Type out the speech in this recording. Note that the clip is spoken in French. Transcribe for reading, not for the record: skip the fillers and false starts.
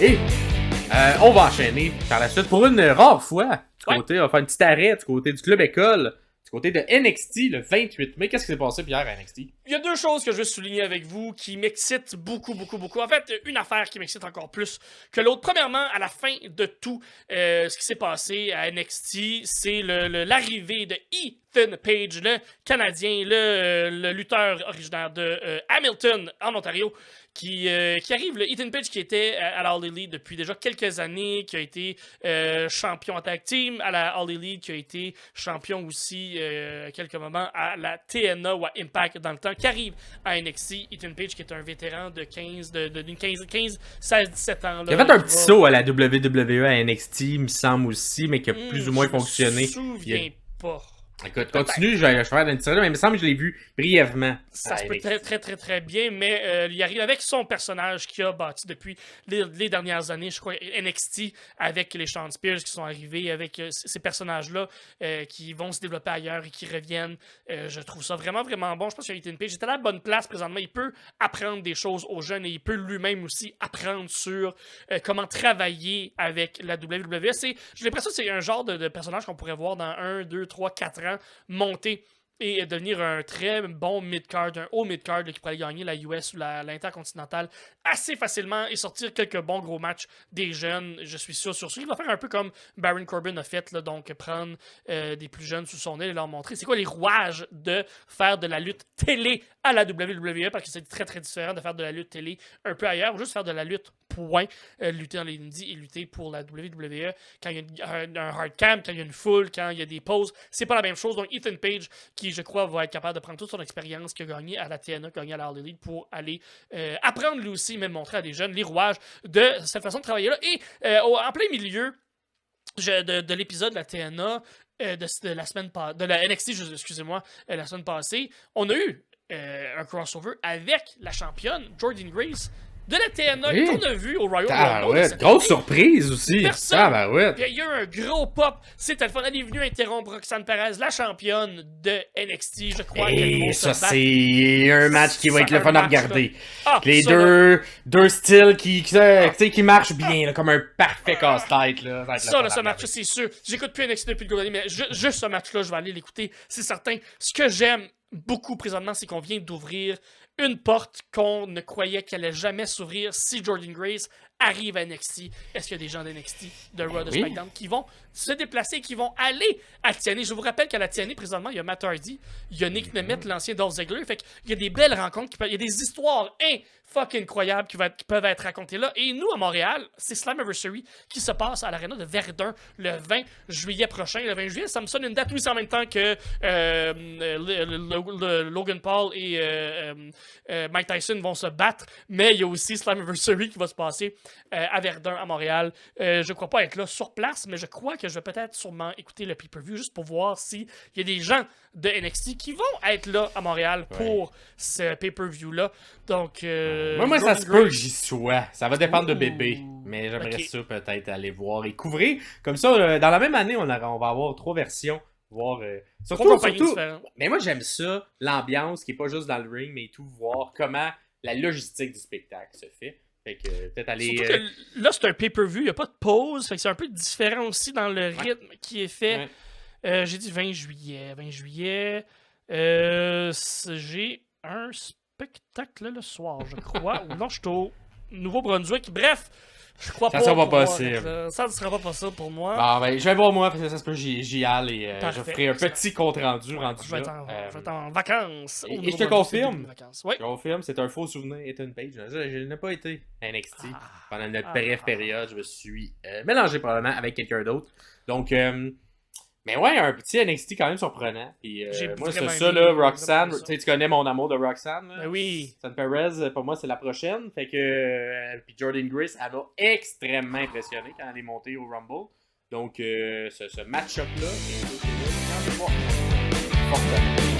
Et on va enchaîner par la suite pour une rare fois. Du côté, on va faire un petit arrêt du côté du club école. Du côté de NXT, le 28 mai. Qu'est-ce qui s'est passé, Pierre, à NXT? Il y a deux choses que je veux souligner avec vous qui m'excitent beaucoup. En fait, une affaire qui m'excite encore plus que l'autre. Premièrement, à la fin de tout ce qui s'est passé à NXT, c'est l'arrivée de Ethan Page, le Canadien, le lutteur originaire de Hamilton, en Ontario, qui arrive. Le Ethan Page qui était à la All Elite depuis déjà quelques années, qui a été champion en tag team à la All Elite, qui a été champion aussi quelques moments à la TNA ou à Impact dans le temps, qui arrive à NXT. Ethan Page qui est un vétéran de 15, 16, 17 ans. Là, il a fait un petit saut à la WWE à NXT, il me semble aussi, mais qui a plus ou moins fonctionné. Je me souviens pas. Écoute, continue, je vais faire une série, mais il me semble que je l'ai vu brièvement. Ça se peut très bien, mais il arrive avec son personnage qu'il a bâti depuis les dernières années, je crois, NXT, avec les Shawn Spears qui sont arrivés, avec ces personnages-là qui vont se développer ailleurs et qui reviennent. Je trouve ça vraiment bon. Je pense que Ethan Page est à la bonne place présentement. Il peut apprendre des choses aux jeunes et il peut lui-même aussi apprendre sur comment travailler avec la WWE. J'ai l'impression que c'est un genre de personnage qu'on pourrait voir dans 1, 2, 3, 4 ans monter et devenir un très bon mid-card, un haut mid-card qui pourrait gagner la US ou l'Intercontinentale assez facilement et sortir quelques bons gros matchs des jeunes. Je suis sûr sur ce. Il va faire un peu comme Baron Corbin a fait, là, donc prendre des plus jeunes sous son aile et leur montrer c'est quoi les rouages de faire de la lutte télé à la WWE, parce que c'est très différent de faire de la lutte télé un peu ailleurs, ou juste faire de la lutte point, lutter dans les indies et lutter pour la WWE quand il y a un hard cam, quand il y a une foule, quand il y a des pauses, c'est pas la même chose. Donc Ethan Page, qui je crois va être capable de prendre toute son expérience qu'il a gagnée à la TNA, gagné à la All Elite, pour aller apprendre lui aussi, même montrer à des jeunes les rouages de cette façon de travailler là. Et en plein milieu de l'épisode de la TNA, de la semaine de la NXT, excusez-moi, la semaine passée, on a eu un crossover avec la championne Jordynne Grace de la TNA qu'on a vu au Royal Rumble. Ouais, grosse surprise aussi. Ouais. Il y a eu un gros pop. C'était le fun. Elle est venue interrompre Roxanne Perez, la championne de NXT. Je crois et ça, c'est un match qui va être le fun à regarder. Les deux styles qui marchent bien, là, comme un parfait casse-tête. Ce match, c'est sûr. J'écoute plus NXT depuis le gros mais juste ce match-là, je vais aller l'écouter. C'est certain. Ce que j'aime beaucoup présentement, c'est qu'on vient d'ouvrir une porte qu'on ne croyait qu'elle allait jamais s'ouvrir si Jordynne Grace arrive à NXT. Est-ce qu'il y a des gens d'NXT, de Raw, de SmackDown, qui vont se déplacer, qui vont aller à TNA? Je vous rappelle qu'à la TNA, présentement, il y a Matt Hardy, il y a Nick Nemeth, l'ancien Dolph Ziggler. Fait qu'il y a des belles rencontres, il y a des histoires fucking incroyables qui peuvent être racontées là. Et nous, à Montréal, c'est Slammiversary qui se passe à l'Arena de Verdun le 20 juillet prochain. Le 20 juillet, ça me sonne une date, oui, c'est en même temps que Logan Paul et Mike Tyson vont se battre, mais il y a aussi Slammiversary qui va se passer à Verdun, à Montréal. Je crois pas être là sur place, mais je crois que je vais peut-être sûrement écouter le pay-per-view juste pour voir s'il y a des gens de NXT qui vont être là à Montréal pour ce pay-per-view-là. Donc, moi, ça se peut que j'y sois. Ça va dépendre de bébé. Mais j'aimerais ça peut-être aller voir et couvrir. Comme ça, dans la même année, on va avoir 3 versions. Voir, surtout, mais moi, j'aime ça, l'ambiance qui est pas juste dans le ring, mais tout, voir comment la logistique du spectacle se fait. Fait que peut-être aller. Là, c'est un pay-per-view, il n'y a pas de pause. Fait que c'est un peu différent aussi dans le rythme qui est fait. J'ai dit 20 juillet. 20 juillet. J'ai un spectacle le soir, je crois. Ou non, je suis au Nouveau-Brunswick. Bref, je crois pas. Ça sera pas possible. Ça ne sera pas possible pour moi. Bon, ben, je vais voir moi, parce que ça se peut que j'y aille et je ferai un petit compte-rendu Je vais être en vacances. Et je te confirme. Oui. Je confirme, c'est un faux souvenir, Ethan Page. Je n'ai pas été à NXT pendant notre brève période. Je me suis mélangé probablement avec quelqu'un d'autre. Donc, mais ouais, un petit NXT quand même surprenant. Puis, moi, c'est ça, là, Roxanne. Tu connais mon amour de Roxanne. Là. Ben oui. Roxanne Perez, pour moi, c'est la prochaine. Fait que, puis Jordynne Grace, elle m'a extrêmement impressionné quand elle est montée au Rumble. Donc, ce match-up-là, c'est fortement.